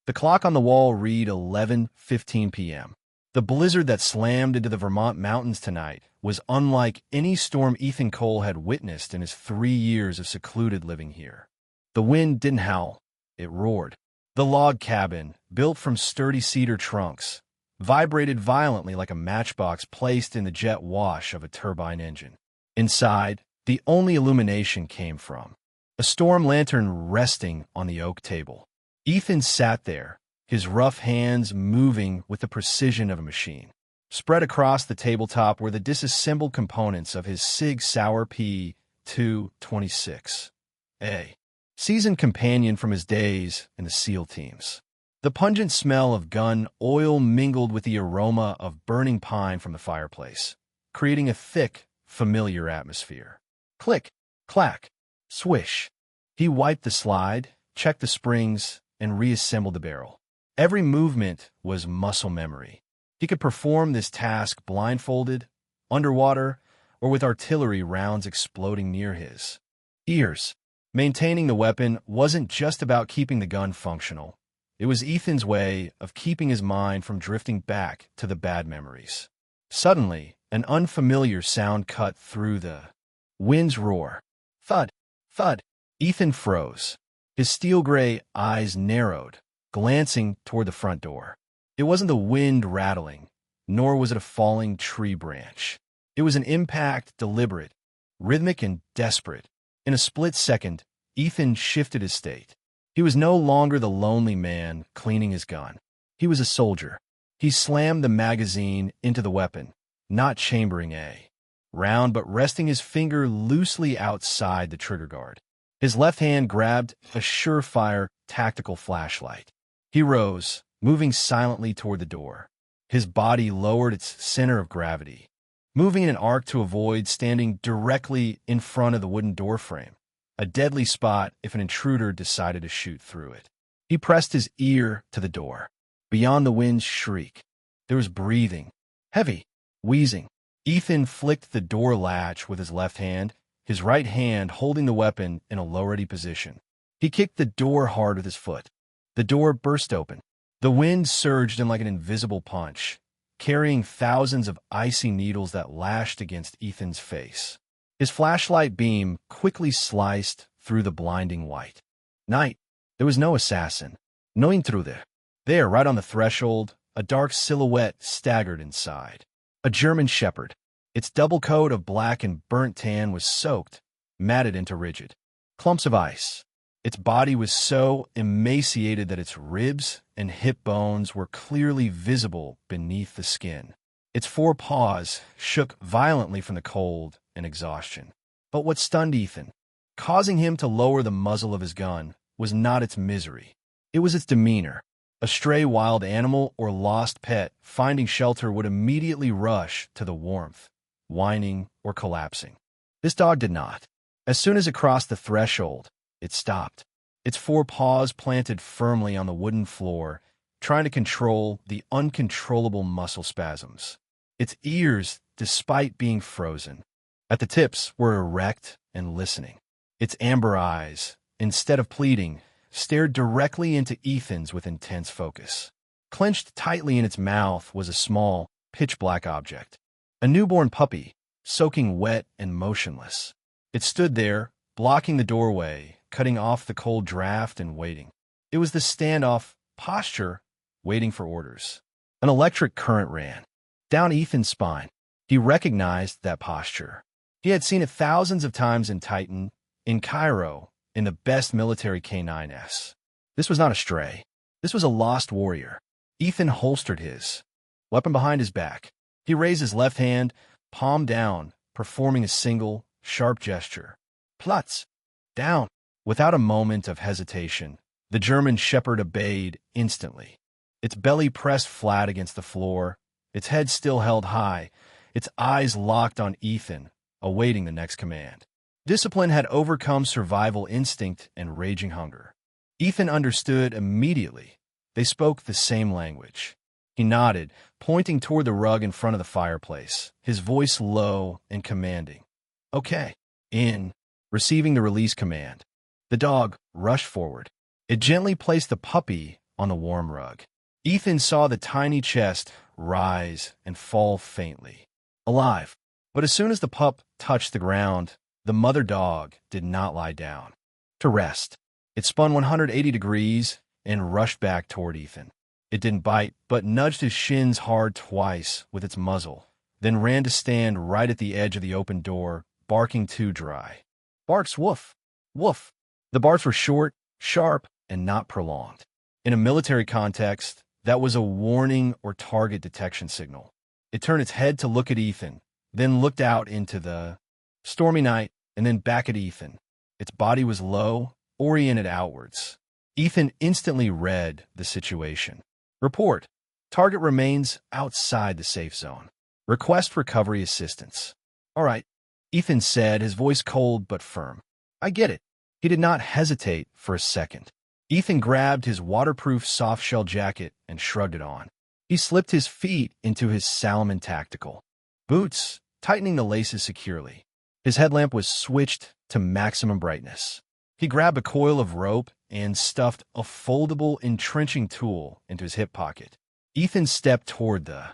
The clock on the wall read 11:15 p.m. The blizzard that slammed into the Vermont mountains tonight was unlike any storm Ethan Cole had witnessed in his 3 years of secluded living here. The wind didn't howl, it roared. The log cabin, built from sturdy cedar trunks, vibrated violently like a matchbox placed in the jet wash of a turbine engine. Inside, the only illumination came from a storm lantern resting on the oak table. Ethan sat there, his rough hands moving with the precision of a machine. Spread across the tabletop were the disassembled components of his Sig Sauer P-226A, seasoned companion from his days in the SEAL teams. The pungent smell of gun oil mingled with the aroma of burning pine from the fireplace, creating a thick, familiar atmosphere. Click, clack, swish. He wiped the slide, checked the springs, and reassembled the barrel. Every movement was muscle memory. He could perform this task blindfolded, underwater, or with artillery rounds exploding near his ears. Maintaining the weapon wasn't just about keeping the gun functional. It was Ethan's way of keeping his mind from drifting back to the bad memories. Suddenly, an unfamiliar sound cut through the wind's roar. Thud, thud. Ethan froze. His steel-gray eyes narrowed, glancing toward the front door. It wasn't the wind rattling, nor was it a falling tree branch. It was an impact deliberate, rhythmic and desperate. In a split second, Ethan shifted his state. He was no longer the lonely man cleaning his gun. He was a soldier. He slammed the magazine into the weapon, not chambering a round but resting his finger loosely outside the trigger guard. His left hand grabbed a surefire tactical flashlight. He rose, moving silently toward the door. His body lowered its center of gravity, moving in an arc to avoid standing directly in front of the wooden doorframe, a deadly spot if an intruder decided to shoot through it. He pressed his ear to the door. Beyond the wind's shriek, there was breathing, heavy, wheezing. Ethan flicked the door latch with his left hand, his right hand holding the weapon in a low-ready position. He kicked the door hard with his foot. The door burst open. The wind surged in like an invisible punch, carrying thousands of icy needles that lashed against Ethan's face. His flashlight beam quickly sliced through the blinding white night. There was no assassin, no intruder. There, right on the threshold, a dark silhouette staggered inside. A German shepherd. Its double coat of black and burnt tan was soaked, matted into rigid clumps of ice. Its body was so emaciated that its ribs and hip bones were clearly visible beneath the skin. Its 4 paws shook violently from the cold and exhaustion. But what stunned Ethan, causing him to lower the muzzle of his gun, was not its misery. It was its demeanor. A stray wild animal or lost pet finding shelter would immediately rush to the warmth, whining or collapsing. This dog did not. As soon as it crossed the threshold, it stopped, its 4 paws planted firmly on the wooden floor, trying to control the uncontrollable muscle spasms. Its ears, despite being frozen, at the tips were erect and listening. Its amber eyes, instead of pleading, stared directly into Ethan's with intense focus. Clenched tightly in its mouth was a small, pitch-black object. A newborn puppy, soaking wet and motionless. It stood there, blocking the doorway, cutting off the cold draft and waiting. It was the standoff posture, waiting for orders. An electric current ran down Ethan's spine. He recognized that posture. He had seen it thousands of times in Titan, in Cairo, in the best military K9s. This was not a stray. This was a lost warrior. Ethan holstered his weapon behind his back. He raised his left hand, palm down, performing a single, sharp gesture. Platz! Down! Without a moment of hesitation, the German shepherd obeyed instantly. Its belly pressed flat against the floor, its head still held high, its eyes locked on Ethan, awaiting the next command. Discipline had overcome survival instinct and raging hunger. Ethan understood immediately. They spoke the same language. He nodded, pointing toward the rug in front of the fireplace, his voice low and commanding. Okay. In. Receiving the release command. The dog rushed forward. It gently placed the puppy on the warm rug. Ethan saw the tiny chest rise and fall faintly. Alive. But as soon as the pup touched the ground, the mother dog did not lie down to rest. It spun 180 degrees and rushed back toward Ethan. It didn't bite, but nudged his shins hard twice with its muzzle, then ran to stand right at the edge of the open door, barking too dry. Barks woof, woof. The barks were short, sharp, and not prolonged. In a military context, that was a warning or target detection signal. It turned its head to look at Ethan, then looked out into the stormy night, and then back at Ethan. Its body was low, oriented outwards. Ethan instantly read the situation. Report. Target remains outside the safe zone. Request recovery assistance. All right, Ethan said, his voice cold but firm. I get it. He did not hesitate for a second. Ethan grabbed his waterproof soft-shell jacket and shrugged it on. He slipped his feet into his Salomon Tactical boots, tightening the laces securely. His headlamp was switched to maximum brightness. He grabbed a coil of rope and stuffed a foldable entrenching tool into his hip pocket. Ethan stepped toward the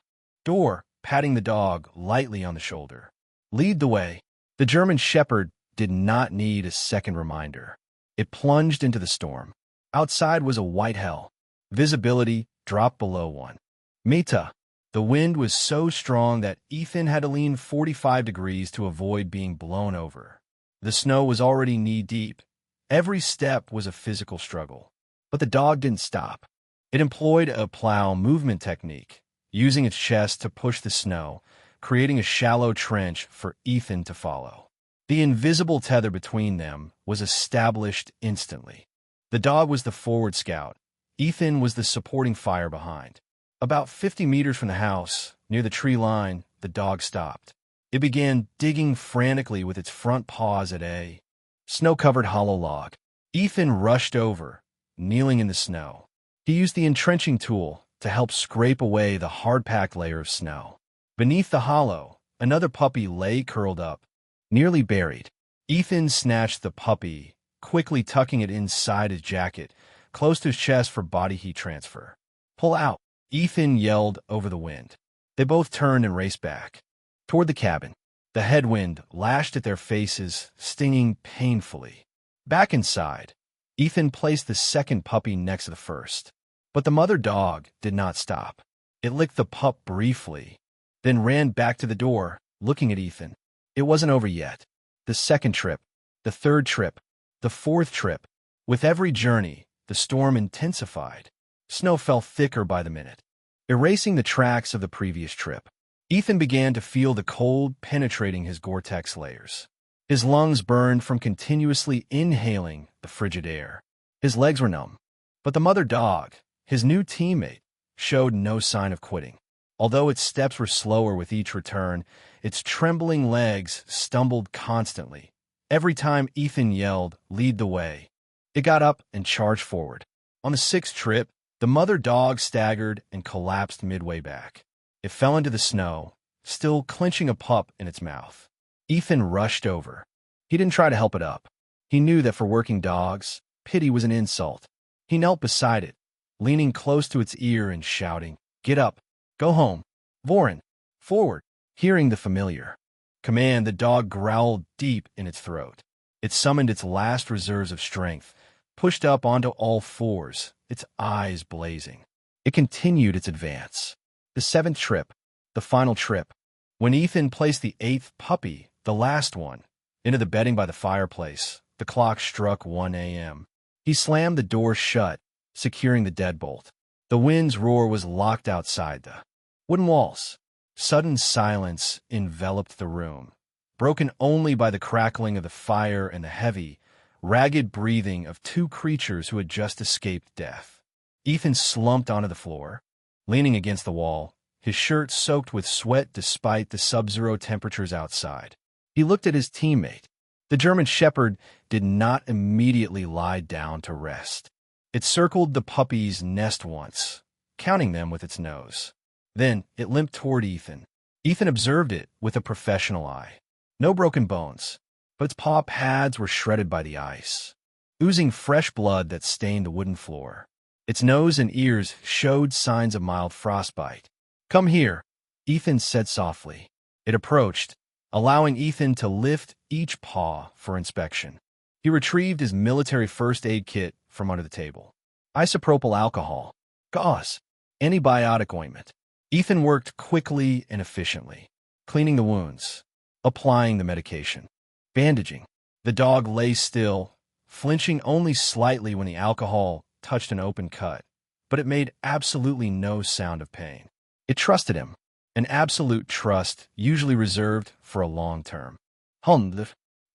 door, patting the dog lightly on the shoulder. Lead the way. The German Shepherd did not need a second reminder. It plunged into the storm. Outside was a white hell. Visibility dropped below 1 meter. The wind was so strong that Ethan had to lean 45 degrees to avoid being blown over. The snow was already knee-deep. Every step was a physical struggle. But the dog didn't stop. It employed a plow movement technique, using its chest to push the snow, creating a shallow trench for Ethan to follow. The invisible tether between them was established instantly. The dog was the forward scout. Ethan was the supporting fire behind. About 50 meters from the house, near the tree line, the dog stopped. It began digging frantically with its front paws at a snow-covered hollow log. Ethan rushed over, kneeling in the snow. He used the entrenching tool to help scrape away the hard-packed layer of snow. Beneath the hollow, another puppy lay curled up, nearly buried. Ethan snatched the puppy, quickly tucking it inside his jacket, close to his chest for body heat transfer. Pull out, Ethan yelled over the wind. They both turned and raced back toward the cabin. The headwind lashed at their faces, stinging painfully. Back inside, Ethan placed the second puppy next to the first. But the mother dog did not stop. It licked the pup briefly, then ran back to the door, looking at Ethan. It wasn't over yet. The second trip, the third trip, the fourth trip. With every journey, the storm intensified. Snow fell thicker by the minute, erasing the tracks of the previous trip. Ethan began to feel the cold penetrating his Gore-Tex layers. His lungs burned from continuously inhaling the frigid air. His legs were numb. But the mother dog, his new teammate, showed no sign of quitting. Although its steps were slower with each return, its trembling legs stumbled constantly. Every time Ethan yelled, "Lead the way," it got up and charged forward. On the sixth trip, the mother dog staggered and collapsed midway back. It fell into the snow, still clenching a pup in its mouth. Ethan rushed over. He didn't try to help it up. He knew that for working dogs, pity was an insult. He knelt beside it, leaning close to its ear and shouting, "Get up, go home, Voren, forward." Hearing the familiar command, the dog growled deep in its throat. It summoned its last reserves of strength, pushed up onto all fours, its eyes blazing. It continued its advance. The seventh trip, the final trip. When Ethan placed the eighth puppy, the last one, into the bedding by the fireplace, the clock struck 1 a.m. He slammed the door shut, securing the deadbolt. The wind's roar was locked outside the wooden walls. Sudden silence enveloped the room, broken only by the crackling of the fire and the heavy, ragged breathing of two creatures who had just escaped death. Ethan slumped onto the floor, leaning against the wall, his shirt soaked with sweat despite the sub-zero temperatures outside. He looked at his teammate. The German Shepherd did not immediately lie down to rest. It circled the puppy's nest once, counting them with its nose. Then it limped toward Ethan. Ethan observed it with a professional eye. No broken bones, but its paw pads were shredded by the ice, oozing fresh blood that stained the wooden floor. Its nose and ears showed signs of mild frostbite. "Come here," Ethan said softly. It approached, allowing Ethan to lift each paw for inspection. He retrieved his military first aid kit from under the table. Isopropyl alcohol, gauze, antibiotic ointment. Ethan worked quickly and efficiently, cleaning the wounds, applying the medication, bandaging. The dog lay still, flinching only slightly when the alcohol touched an open cut, but it made absolutely no sound of pain. It trusted him, an absolute trust usually reserved for a long term.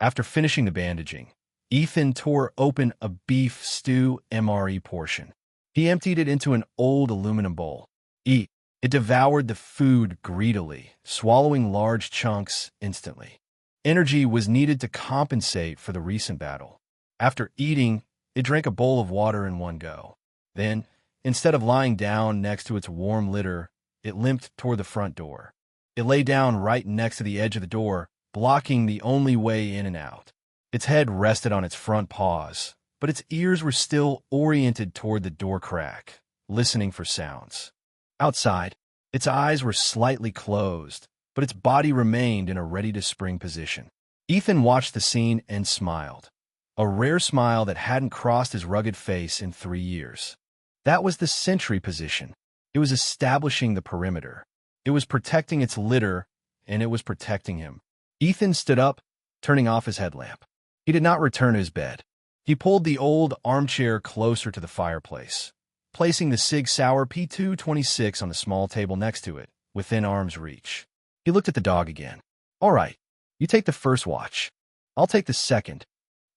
After finishing the bandaging, Ethan tore open a beef stew MRE portion. He emptied it into an old aluminum bowl. It devoured the food greedily, swallowing large chunks instantly. Energy was needed to compensate for the recent battle. After eating, it drank a bowl of water in one go. Then, instead of lying down next to its warm litter, it limped toward the front door. It lay down right next to the edge of the door, blocking the only way in and out. Its head rested on its front paws, but its ears were still oriented toward the door crack, listening for sounds. Outside, its eyes were slightly closed, but its body remained in a ready-to-spring position. Ethan watched the scene and smiled, a rare smile that hadn't crossed his rugged face in 3 years. That was the sentry position. It was establishing the perimeter. It was protecting its litter, and it was protecting him. Ethan stood up, turning off his headlamp. He did not return to his bed. He pulled the old armchair closer to the fireplace, placing the Sig Sauer P226 on the small table next to it, within arm's reach. He looked at the dog again. "All right, you take the first watch. I'll take the second."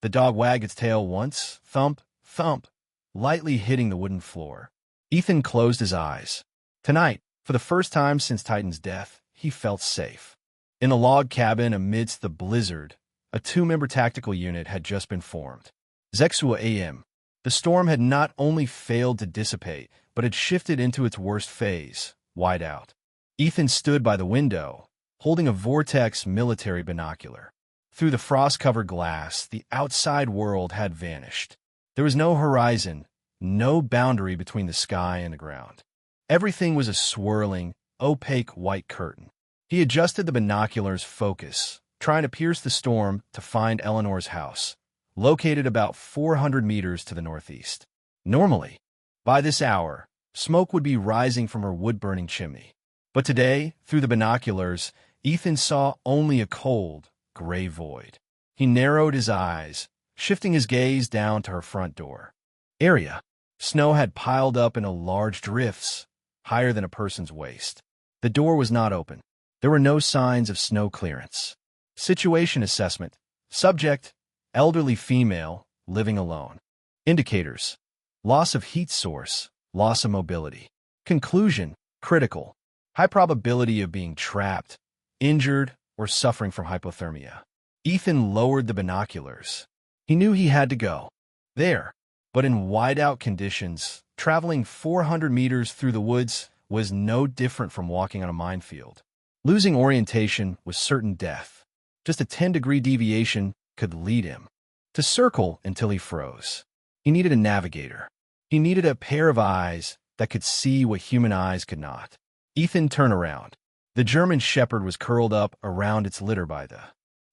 The dog wagged its tail once, thump, thump, lightly hitting the wooden floor. Ethan closed his eyes. Tonight, for the first time since Titan's death, he felt safe. In the log cabin amidst the blizzard, a 2-member tactical unit had just been formed. Zexua AM. The storm had not only failed to dissipate, but had shifted into its worst phase, Whiteout. Ethan stood by the window, holding a Vortex military binocular. Through the frost-covered glass, the outside world had vanished. There was no horizon, no boundary between the sky and the ground. Everything was a swirling, opaque white curtain. He adjusted the binocular's focus, trying to pierce the storm to find Eleanor's house, located about 400 meters to the northeast. Normally, by this hour, smoke would be rising from her wood-burning chimney. But today, through the binoculars, Ethan saw only a cold, gray void. He narrowed his eyes, shifting his gaze down to her front door. Area. Snow had piled up in large drifts, higher than a person's waist. The door was not open. There were no signs of snow clearance. Situation assessment. Subject, elderly female, living alone. Indicators. Loss of heat source, loss of mobility. Conclusion, critical. High probability of being trapped, injured, or suffering from hypothermia. Ethan lowered the binoculars. He knew he had to go. There. But in whiteout conditions, traveling 400 meters through the woods was no different from walking on a minefield. Losing orientation was certain death. Just a 10-degree deviation could lead him to circle until he froze. He needed a navigator. He needed a pair of eyes that could see what human eyes could not. Ethan turned around. The German shepherd was curled up around its litter by the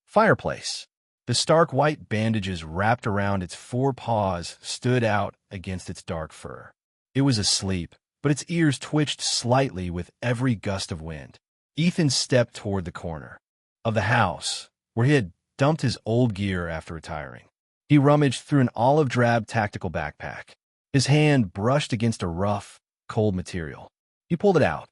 fireplace. The stark white bandages wrapped around its 4 paws stood out against its dark fur. It was asleep, but its ears twitched slightly with every gust of wind. Ethan stepped toward the corner of the house, where he had dumped his old gear after retiring. He rummaged through an olive-drab tactical backpack. His hand brushed against a rough, cold material. He pulled it out.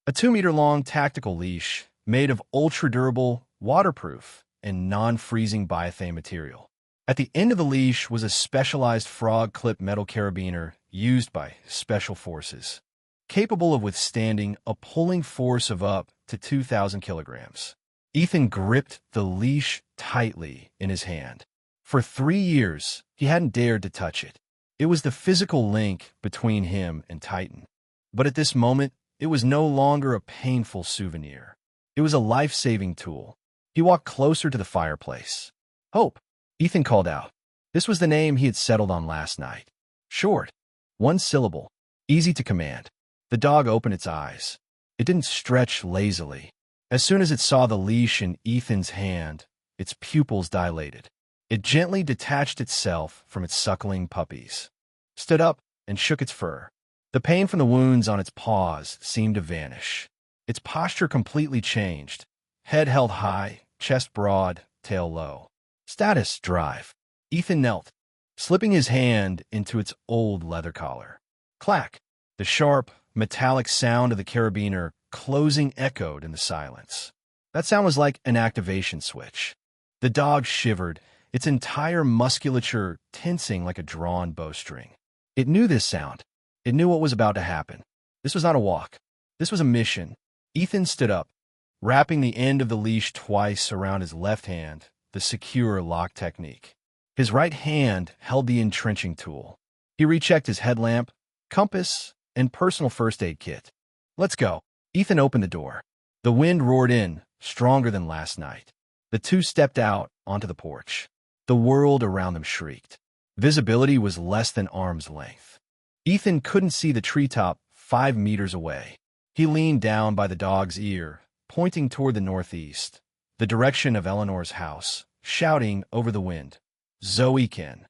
A 2-meter-long tactical leash made of ultra-durable, waterproof, and non-freezing biothane material. At the end of the leash was a specialized frog-clip metal carabiner used by special forces, capable of withstanding a pulling force of up to 2,000 kilograms. Ethan gripped the leash tightly in his hand. For 3 years, he hadn't dared to touch it. It was the physical link between him and Titan. But at this moment, it was no longer a painful souvenir. It was a life-saving tool. He walked closer to the fireplace. "Hope," Ethan called out. This was the name he had settled on last night. Short, One syllable. Easy to command. The dog opened its eyes. It didn't stretch lazily. As soon as it saw the leash in Ethan's hand, its pupils dilated. It gently detached itself from its suckling puppies, stood up, and shook its fur. The pain from the wounds on its paws seemed to vanish. Its posture completely changed. Head held high, chest broad, tail low. Status: drive. Ethan knelt, slipping his hand into its old leather collar. Clack! The sharp, metallic sound of the carabiner closing echoed in the silence. That sound was like an activation switch. The dog shivered, its entire musculature tensing like a drawn bowstring. It knew this sound. It knew what was about to happen. This was not a walk. This was a mission. Ethan stood up, wrapping the end of the leash twice around his left hand, the secure lock technique. His right hand held the entrenching tool. He rechecked his headlamp, compass, and personal first aid kit. Let's go. Ethan opened the door. The wind roared in, stronger than last night. The two stepped out onto the porch. The world around them shrieked. Visibility was less than arm's length. Ethan couldn't see the treetop 5 meters away. He leaned down by the dog's ear, pointing toward the northeast, the direction of Eleanor's house, shouting over the wind, "Zoe Ken."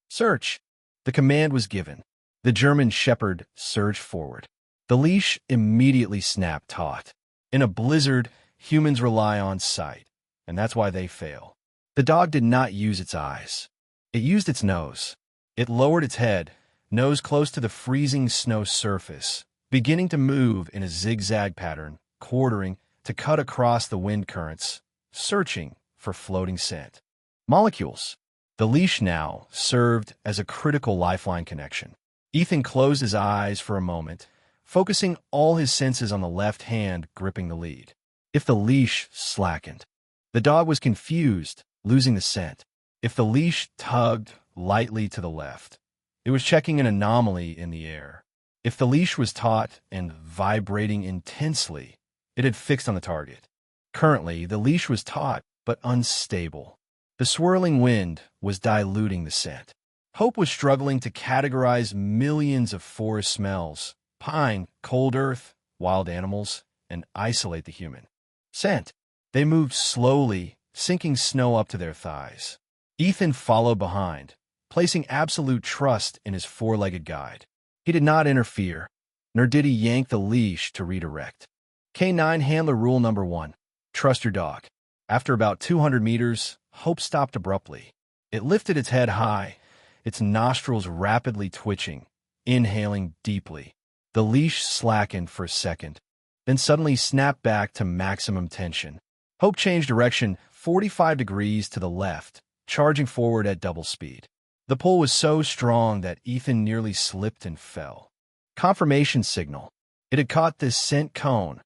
Search! The command was given. The German shepherd surged forward. The leash immediately snapped taut. In a blizzard, humans rely on sight, and that's why they fail. The dog did not use its eyes. It used its nose. It lowered its head, nose close to the freezing snow surface, beginning to move in a zigzag pattern, quartering to cut across the wind currents, searching for floating scent. Molecules. The leash now served as a critical lifeline connection. Ethan closed his eyes for a moment, focusing all his senses on the left hand gripping the lead. If the leash slackened, the dog was confused, losing the scent. If the leash tugged lightly to the left, it was checking an anomaly in the air. If the leash was taut and vibrating intensely, it had fixed on the target. Currently, the leash was taut but unstable. The swirling wind was diluting the scent. Hope was struggling to categorize millions of forest smells, pine, cold earth, wild animals, and isolate the human. Scent. They moved slowly, sinking snow up to their thighs. Ethan followed behind, placing absolute trust in his four-legged guide. He did not interfere, nor did he yank the leash to redirect. K9 handler rule number 1. Trust your dog. After about 200 meters, Hope stopped abruptly. It lifted its head high, its nostrils rapidly twitching, inhaling deeply. The leash slackened for a second, then suddenly snapped back to maximum tension. Hope changed direction 45 degrees to the left, charging forward at double speed. The pull was so strong that Ethan nearly slipped and fell. Confirmation signal. It had caught this scent cone,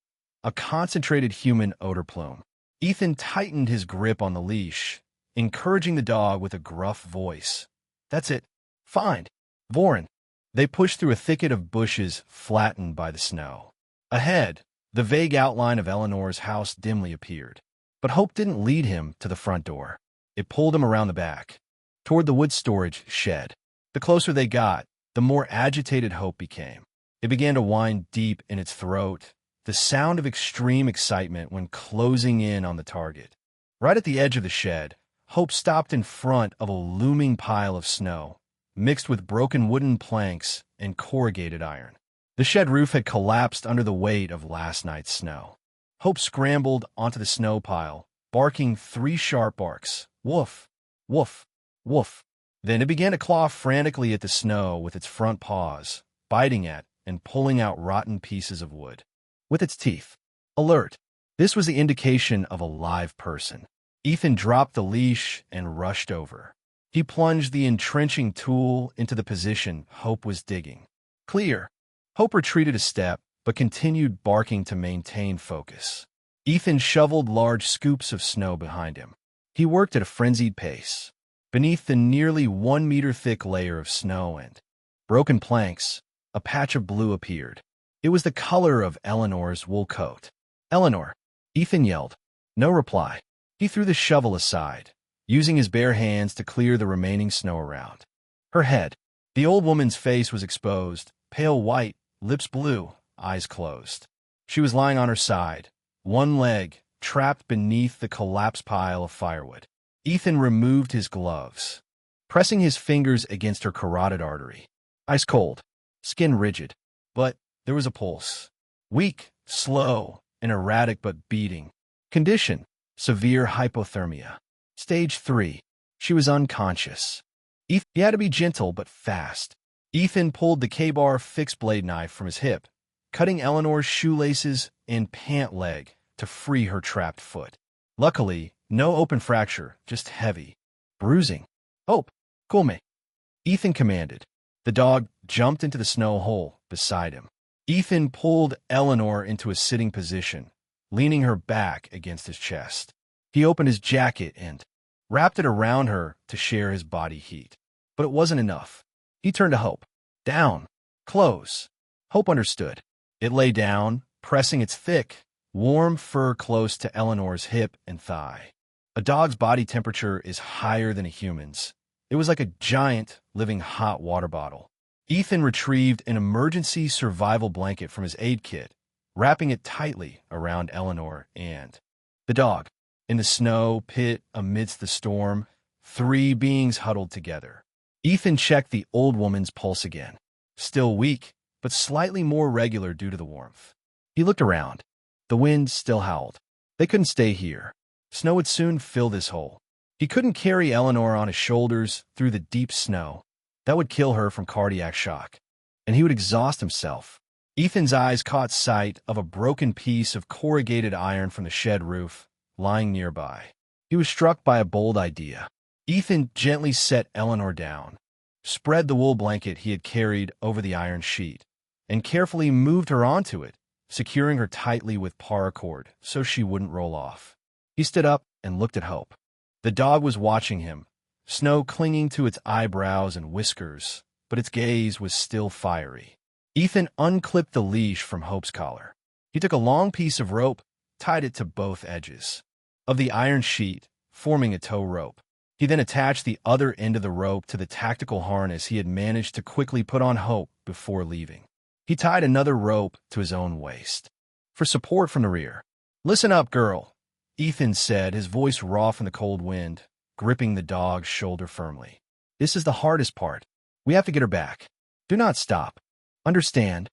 a concentrated human odor plume. Ethan tightened his grip on the leash, encouraging the dog with a gruff voice. That's it. Find. Voren. They pushed through a thicket of bushes flattened by the snow. Ahead, the vague outline of Eleanor's house dimly appeared. But Hope didn't lead him to the front door. It pulled him around the back, toward the wood storage shed. The closer they got, the more agitated Hope became. It began to whine deep in its throat, the sound of extreme excitement when closing in on the target. Right at the edge of the shed, Hope stopped in front of a looming pile of snow, mixed with broken wooden planks and corrugated iron. The shed roof had collapsed under the weight of last night's snow. Hope scrambled onto the snow pile, barking 3 sharp barks. Woof, woof, woof. Then it began to claw frantically at the snow with its front paws, biting at and pulling out rotten pieces of wood. With its teeth. Alert. This was the indication of a live person. Ethan dropped the leash and rushed over. He plunged the entrenching tool into the position Hope was digging. Clear. Hope retreated a step, but continued barking to maintain focus. Ethan shoveled large scoops of snow behind him. He worked at a frenzied pace. Beneath the nearly 1 meter thick layer of snow and broken planks, a patch of blue appeared. It was the color of Eleanor's wool coat. Eleanor, Ethan yelled. No reply. He threw the shovel aside, using his bare hands to clear the remaining snow around. Her head. The old woman's face was exposed, pale white, lips blue, eyes closed. She was lying on her side, one leg trapped beneath the collapsed pile of firewood. Ethan removed his gloves, pressing his fingers against her carotid artery. Ice cold, skin rigid, but there was a pulse. Weak, slow, and erratic but beating. Condition: severe hypothermia. Stage 3. She was unconscious. He had to be gentle but fast. Ethan pulled the K-bar fixed blade knife from his hip, cutting Eleanor's shoelaces and pant leg to free her trapped foot. Luckily, no open fracture, just heavy bruising. "Hope, cool me," Ethan commanded. The dog jumped into the snow hole beside him. Ethan pulled Eleanor into a sitting position, leaning her back against his chest. He opened his jacket and wrapped it around her to share his body heat. But it wasn't enough. He turned to Hope. "Down. Close." Hope understood. It lay down, pressing its thick, warm fur close to Eleanor's hip and thigh. A dog's body temperature is higher than a human's. It was like a giant, living hot water bottle. Ethan retrieved an emergency survival blanket from his aid kit, wrapping it tightly around Eleanor and the dog. In the snow pit amidst the storm, 3 beings huddled together. Ethan checked the old woman's pulse again. Still weak, but slightly more regular due to the warmth. He looked around. The wind still howled. They couldn't stay here. Snow would soon fill this hole. He couldn't carry Eleanor on his shoulders through the deep snow. That would kill her from cardiac shock. And he would exhaust himself. Ethan's eyes caught sight of a broken piece of corrugated iron from the shed roof, lying nearby. He was struck by a bold idea. Ethan gently set Eleanor down, spread the wool blanket he had carried over the iron sheet, and carefully moved her onto it, securing her tightly with paracord so she wouldn't roll off. He stood up and looked at Hope. The dog was watching him, snow clinging to its eyebrows and whiskers, but its gaze was still fiery. Ethan unclipped the leash from Hope's collar. He took a long piece of rope, tied it to both edges of the iron sheet, forming a tow rope. He then attached the other end of the rope to the tactical harness he had managed to quickly put on Hope before leaving. He tied another rope to his own waist for support from the rear. "Listen up, girl," Ethan said, his voice raw from the cold wind, gripping the dog's shoulder firmly. "This is the hardest part. We have to get her back. Do not stop. Understand?"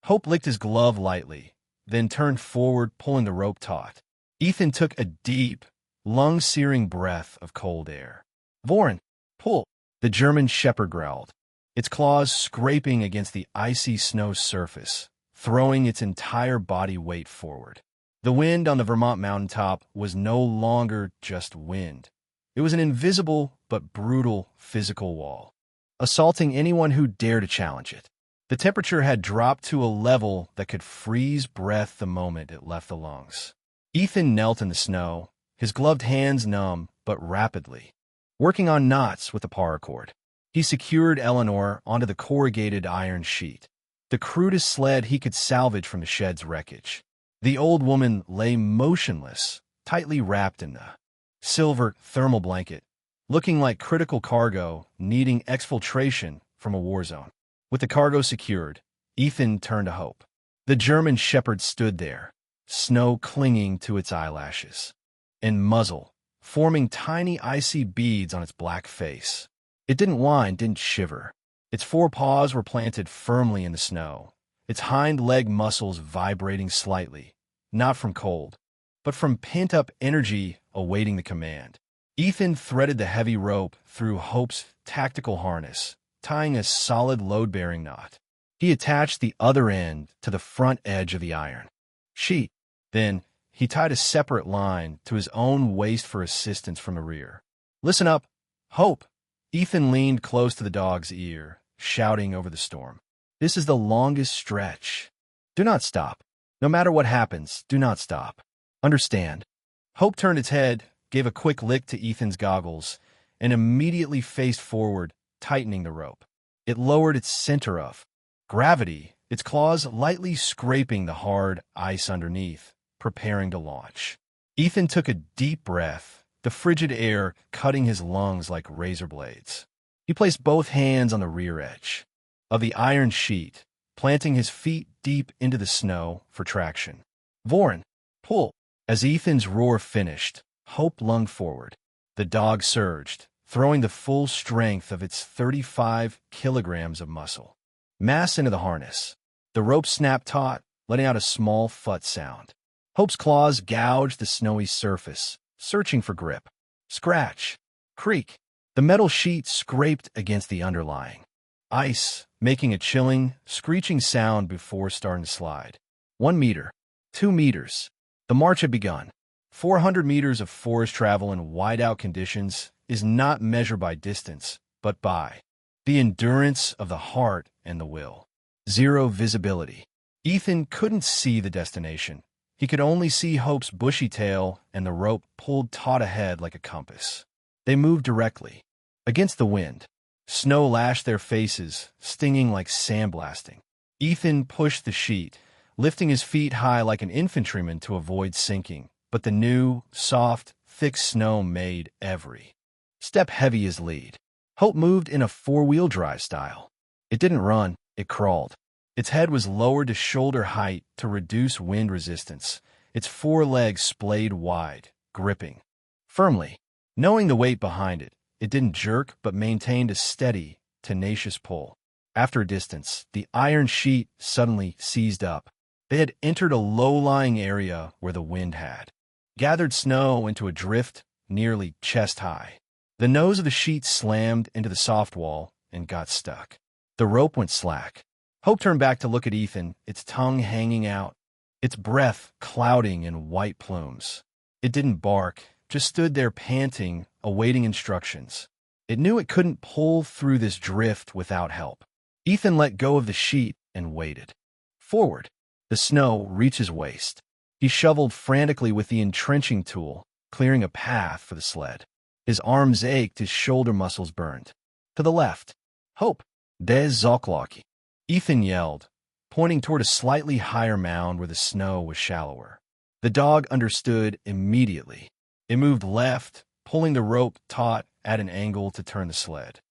Hope licked his glove lightly, then turned forward, pulling the rope taut. Ethan took a deep, lung-searing breath of cold air. "Voren, pull," the German shepherd growled, its claws scraping against the icy snow surface, throwing its entire body weight forward. The wind on the Vermont mountaintop was no longer just wind. It was an invisible but brutal physical wall, assaulting anyone who dared to challenge it. The temperature had dropped to a level that could freeze breath the moment it left the lungs. Ethan knelt in the snow, his gloved hands numb but rapidly, working on knots with the paracord. He secured Eleanor onto the corrugated iron sheet, the crudest sled he could salvage from the shed's wreckage. The old woman lay motionless, tightly wrapped in the silver thermal blanket, looking like critical cargo needing exfiltration from a war zone. With the cargo secured, Ethan turned to Hope. The German shepherd stood there, snow clinging to its eyelashes, and muzzle forming tiny icy beads on its black face. It didn't whine, didn't shiver. Its 4 paws were planted firmly in the snow, its hind leg muscles vibrating slightly, not from cold, but from pent-up energy awaiting the command. Ethan threaded the heavy rope through Hope's tactical harness, tying a solid load-bearing knot. He attached the other end to the front edge of the iron sheet. Then, he tied a separate line to his own waist for assistance from the rear. "Listen up, Hope!" Ethan leaned close to the dog's ear, shouting over the storm. "This is the longest stretch. Do not stop. No matter what happens, do not stop. Understand?" Hope turned its head, gave a quick lick to Ethan's goggles, and immediately faced forward, tightening the rope. It lowered its center of gravity, its claws lightly scraping the hard ice underneath, preparing to launch. Ethan took a deep breath, the frigid air cutting his lungs like razor blades. He placed both hands on the rear edge of the iron sheet, planting his feet deep into the snow for traction. Voren, pull. As Ethan's roar finished, Hope lunged forward. The dog surged, throwing the full strength of its 35 kilograms of muscle mass into the harness. The rope snapped taut, letting out a small fut sound. Hope's claws gouged the snowy surface, searching for grip. Scratch. Creak. The metal sheet scraped against the underlying ice, making a chilling, screeching sound before starting to slide. 1 meter. 2 meters. The march had begun. 400 meters of forest travel in whiteout conditions is not measured by distance, but by the endurance of the heart and the will. Zero visibility. Ethan couldn't see the destination. He could only see Hope's bushy tail and the rope pulled taut ahead like a compass. They moved directly against the wind. Snow lashed their faces, stinging like sandblasting. Ethan pushed the sheet, lifting his feet high like an infantryman to avoid sinking, but the new, soft, thick snow made every step heavy as lead. Hope moved in a four-wheel drive style. It didn't run, it crawled. Its head was lowered to shoulder height to reduce wind resistance, its forelegs splayed wide, gripping firmly. Knowing the weight behind it, it didn't jerk but maintained a steady, tenacious pull. After a distance, the iron sheet suddenly seized up. They had entered a low-lying area where the wind had gathered snow into a drift nearly chest-high. The nose of the sheet slammed into the soft wall and got stuck. The rope went slack. Hope turned back to look at Ethan, its tongue hanging out, its breath clouding in white plumes. It didn't bark, just stood there panting, awaiting instructions. It knew it couldn't pull through this drift without help. Ethan let go of the sheet and waited. Forward. The snow reached his waist. He shoveled frantically with the entrenching tool, clearing a path for the sled. His arms ached, his shoulder muscles burned. To the left. Hope. Des Zokloki. Ethan yelled, pointing toward a slightly higher mound where the snow was shallower. The dog understood immediately. It moved left, pulling the rope taut at an angle to turn the sled.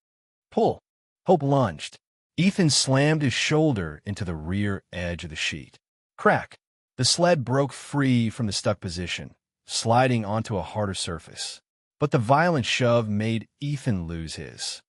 Pull. Hope lunged. Ethan slammed his shoulder into the rear edge of the sheet. Crack. The sled broke free from the stuck position, sliding onto a harder surface. But the violent shove made Ethan lose his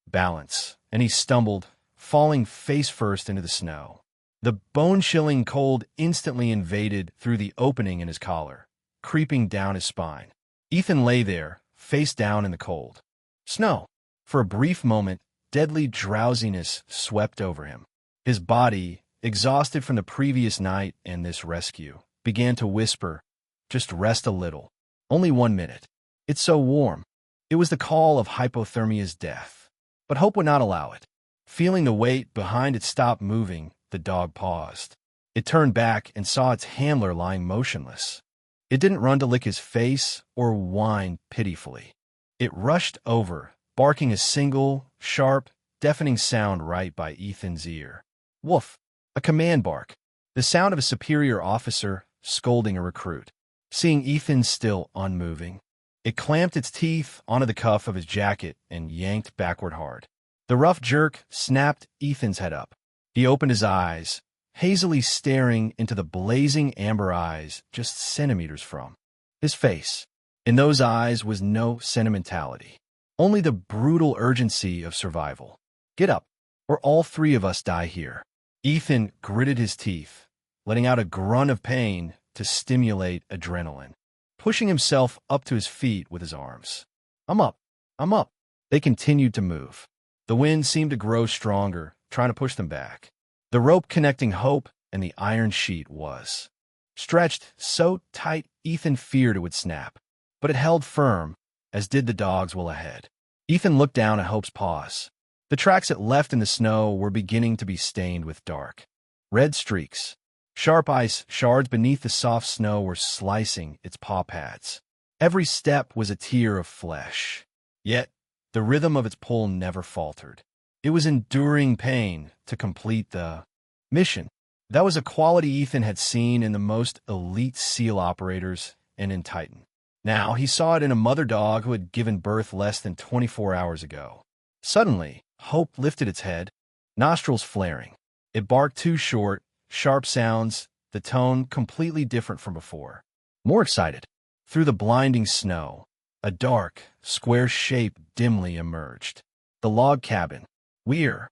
balance, and he stumbled, falling face first into the snow. The bone-chilling cold instantly invaded through the opening in his collar, creeping down his spine. Ethan lay there, face down in the cold snow. For a brief moment, deadly drowsiness swept over him. His body, exhausted from the previous night and this rescue, began to whisper, "Just rest a little. Only 1 minute. It's so warm." It was the call of hypothermia's death. But Hope would not allow it. Feeling the weight behind it stop moving, the dog paused. It turned back and saw its handler lying motionless. It didn't run to lick his face or whine pitifully. It rushed over, barking a single, sharp, deafening sound right by Ethan's ear. Woof! A command bark. The sound of a superior officer scolding a recruit. Seeing Ethan still unmoving, it clamped its teeth onto the cuff of his jacket and yanked backward hard. The rough jerk snapped Ethan's head up. He opened his eyes, hazily staring into the blazing amber eyes just centimeters from his face. In those eyes was no sentimentality, only the brutal urgency of survival. Get up, or all three of us die here. Ethan gritted his teeth, letting out a grunt of pain to stimulate adrenaline, pushing himself up to his feet with his arms. I'm up. I'm up. They continued to move. The wind seemed to grow stronger, trying to push them back. The rope connecting Hope and the iron sheet was stretched so tight Ethan feared it would snap, but it held firm, as did the dog's will ahead. Ethan looked down at Hope's paws. The tracks it left in the snow were beginning to be stained with dark red streaks. Sharp ice shards beneath the soft snow were slicing its paw pads. Every step was a tear of flesh. Yet, the rhythm of its pull never faltered. It was enduring pain to complete the mission. That was a quality Ethan had seen in the most elite SEAL operators and in Titan. Now he saw it in a mother dog who had given birth less than 24 hours ago. Suddenly, Hope lifted its head, nostrils flaring. It barked two short, sharp sounds, the tone completely different from before. More excited. Through the blinding snow, a dark, square shape dimly emerged. The log cabin. We're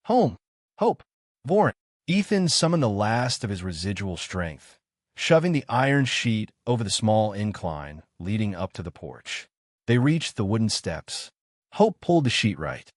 home. Hope. Vorin. Ethan summoned the last of his residual strength, shoving the iron sheet over the small incline leading up to the porch. They reached the wooden steps. Hope pulled the sheet right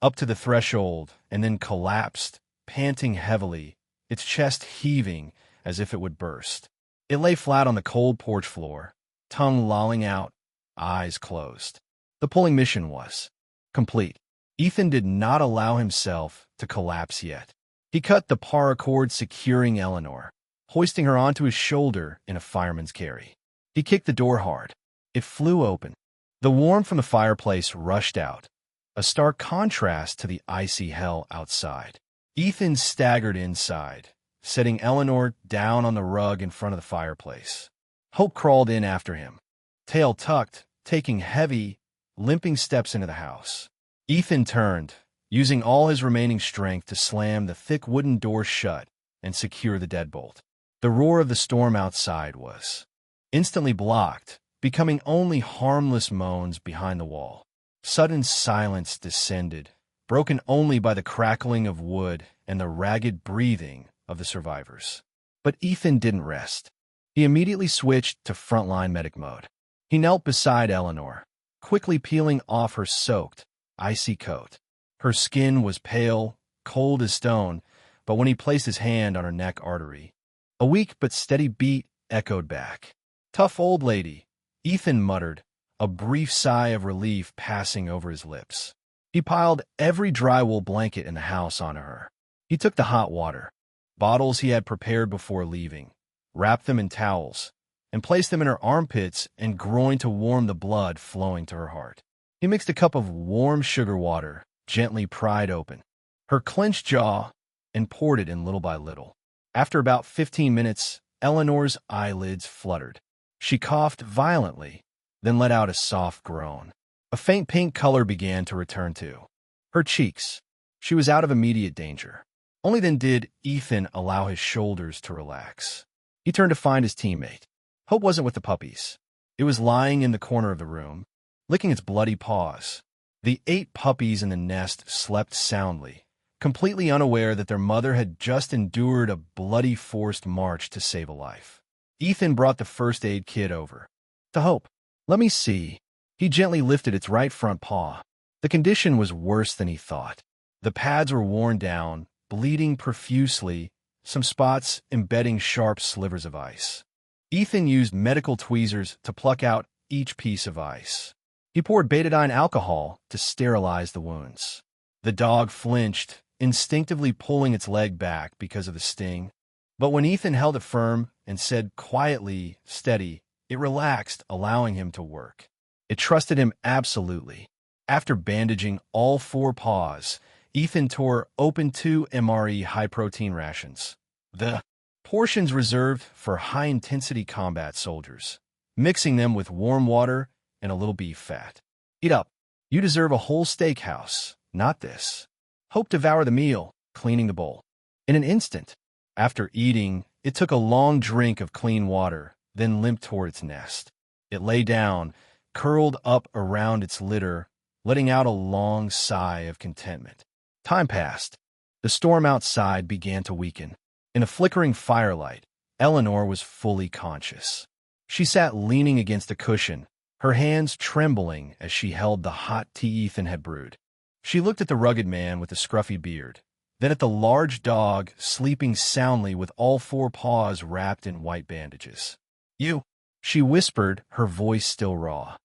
up to the threshold and then collapsed, panting heavily, its chest heaving as if it would burst. It lay flat on the cold porch floor, tongue lolling out, eyes closed. The pulling mission was complete. Ethan did not allow himself to collapse yet. He cut the paracord securing Eleanor, hoisting her onto his shoulder in a fireman's carry. He kicked the door hard. It flew open. The warmth from the fireplace rushed out, a stark contrast to the icy hell outside. Ethan staggered inside, setting Eleanor down on the rug in front of the fireplace. Hope crawled in after him, tail tucked, taking heavy, limping steps into the house. Ethan turned, using all his remaining strength to slam the thick wooden door shut and secure the deadbolt. The roar of the storm outside was instantly blocked, becoming only harmless moans behind the wall. Sudden silence descended, broken only by the crackling of wood and the ragged breathing of the survivors. But Ethan didn't rest. He immediately switched to frontline medic mode. He knelt beside Eleanor, quickly peeling off her soaked, icy coat. Her skin was pale, cold as stone, but when he placed his hand on her neck artery, a weak but steady beat echoed back. "Tough old lady," Ethan muttered, a brief sigh of relief passing over his lips. He piled every drywall blanket in the house onto her. He took the hot water, bottles he had prepared before leaving, wrapped them in towels, and placed them in her armpits and groin to warm the blood flowing to her heart. He mixed a cup of warm sugar water, gently pried open, her clenched jaw, and poured it in little by little. After about 15 minutes, Eleanor's eyelids fluttered. She coughed violently, then let out a soft groan. A faint pink color began to return to her cheeks. She was out of immediate danger. Only then did Ethan allow his shoulders to relax. He turned to find his teammate. Hope wasn't with the puppies. It was lying in the corner of the room, licking its bloody paws. The 8 puppies in the nest slept soundly, completely unaware that their mother had just endured a bloody forced march to save a life. Ethan brought the first aid kit over to Hope. "Let me see." He gently lifted its right front paw. The condition was worse than he thought. The pads were worn down, bleeding profusely, some spots embedding sharp slivers of ice. Ethan used medical tweezers to pluck out each piece of ice. He poured betadine alcohol to sterilize the wounds. The dog flinched, instinctively pulling its leg back because of the sting. But when Ethan held it firm and said quietly, "Steady," it relaxed, allowing him to work. It trusted him absolutely. After bandaging all 4 paws, Ethan tore open 2 MRE high-protein rations, the portions reserved for high-intensity combat soldiers, mixing them with warm water and a little beef fat. "Eat up. You deserve a whole steakhouse, not this." Hope devoured the meal, cleaning the bowl. In an instant, after eating, it took a long drink of clean water, then limped toward its nest. It lay down, curled up around its litter, letting out a long sigh of contentment. Time passed. The storm outside began to weaken. In a flickering firelight, Eleanor was fully conscious. She sat leaning against a cushion, her hands trembling as she held the hot tea Ethan had brewed. She looked at the rugged man with the scruffy beard, then at the large dog sleeping soundly with all 4 paws wrapped in white bandages. "You," she whispered, her voice still raw.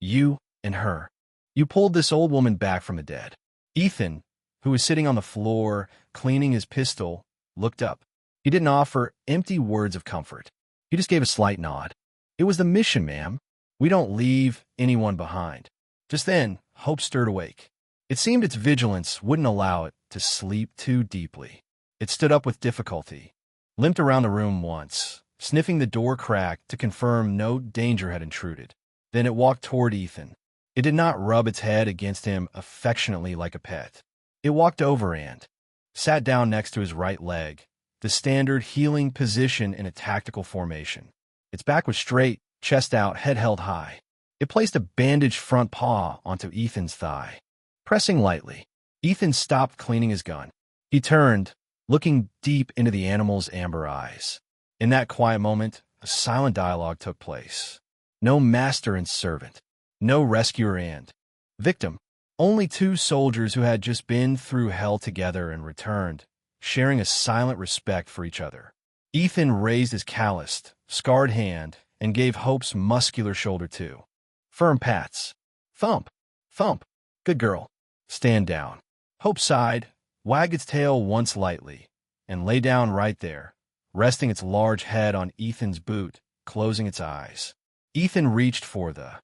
"You and her. You pulled this old woman back from the dead." Ethan, who was sitting on the floor, cleaning his pistol, looked up. He didn't offer empty words of comfort. He just gave a slight nod. "It was the mission, ma'am. We don't leave anyone behind." Just then, Hope stirred awake. It seemed its vigilance wouldn't allow it to sleep too deeply. It stood up with difficulty, limped around the room once, sniffing the door crack to confirm no danger had intruded. Then it walked toward Ethan. It did not rub its head against him affectionately like a pet. It walked over and sat down next to his right leg, the standard healing position in a tactical formation. Its back was straight, chest out, head held high. It placed a bandaged front paw onto Ethan's thigh. Pressing lightly, Ethan stopped cleaning his gun. He turned, looking deep into the animal's amber eyes. In that quiet moment, a silent dialogue took place. No master and servant. No rescuer and victim. Only two soldiers who had just been through hell together and returned, sharing a silent respect for each other. Ethan raised his calloused, scarred hand and gave Hope's muscular shoulder two firm pats. Thump, thump. Good girl. Stand down. Hope sighed, wagged its tail once lightly, and lay down right there, resting its large head on Ethan's boot, closing its eyes. Ethan reached for the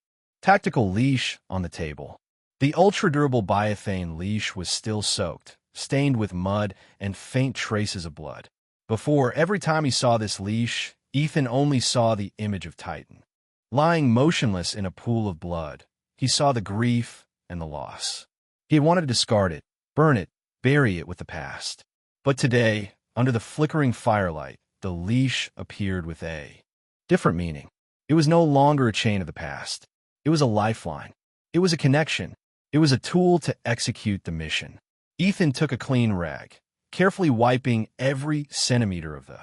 tactical leash on the table. The ultra-durable biothane leash was still soaked, stained with mud and faint traces of blood. Before, every time he saw this leash, Ethan only saw the image of Titan. Lying motionless in a pool of blood, he saw the grief and the loss. He had wanted to discard it, burn it, bury it with the past. But today, under the flickering firelight, the leash appeared with a different meaning. It was no longer a chain of the past. It was a lifeline. It was a connection. It was a tool to execute the mission. Ethan took a clean rag, carefully wiping every centimeter of the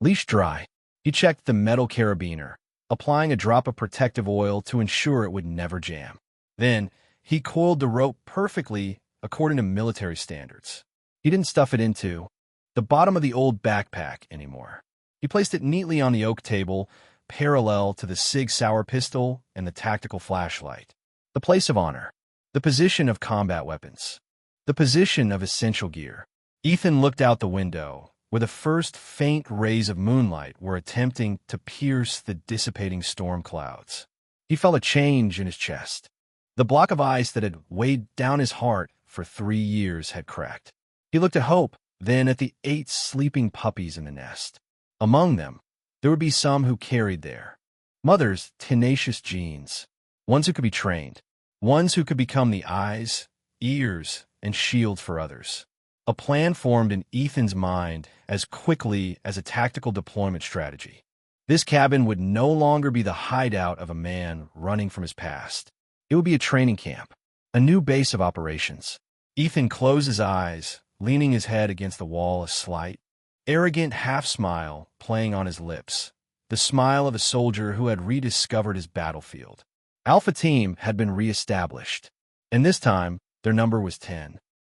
leash dry. He checked the metal carabiner, applying a drop of protective oil to ensure it would never jam. Then, he coiled the rope perfectly according to military standards. He didn't stuff it into the bottom of the old backpack anymore. He placed it neatly on the oak table, parallel to the Sig Sauer pistol and the tactical flashlight. The place of honor. The position of combat weapons. The position of essential gear. Ethan looked out the window, where the first faint rays of moonlight were attempting to pierce the dissipating storm clouds. He felt a change in his chest. The block of ice that had weighed down his heart for 3 years had cracked. He looked at Hope, then at the 8 sleeping puppies in the nest. Among them, there would be some who carried their mother's tenacious genes, ones who could be trained, ones who could become the eyes, ears, and shield for others. A plan formed in Ethan's mind as quickly as a tactical deployment strategy. This cabin would no longer be the hideout of a man running from his past. It would be a training camp, a new base of operations. Ethan closed his eyes, leaning his head against the wall, a slight, arrogant half-smile playing on his lips, the smile of a soldier who had rediscovered his battlefield. Alpha Team had been re-established, and this time their number was 10.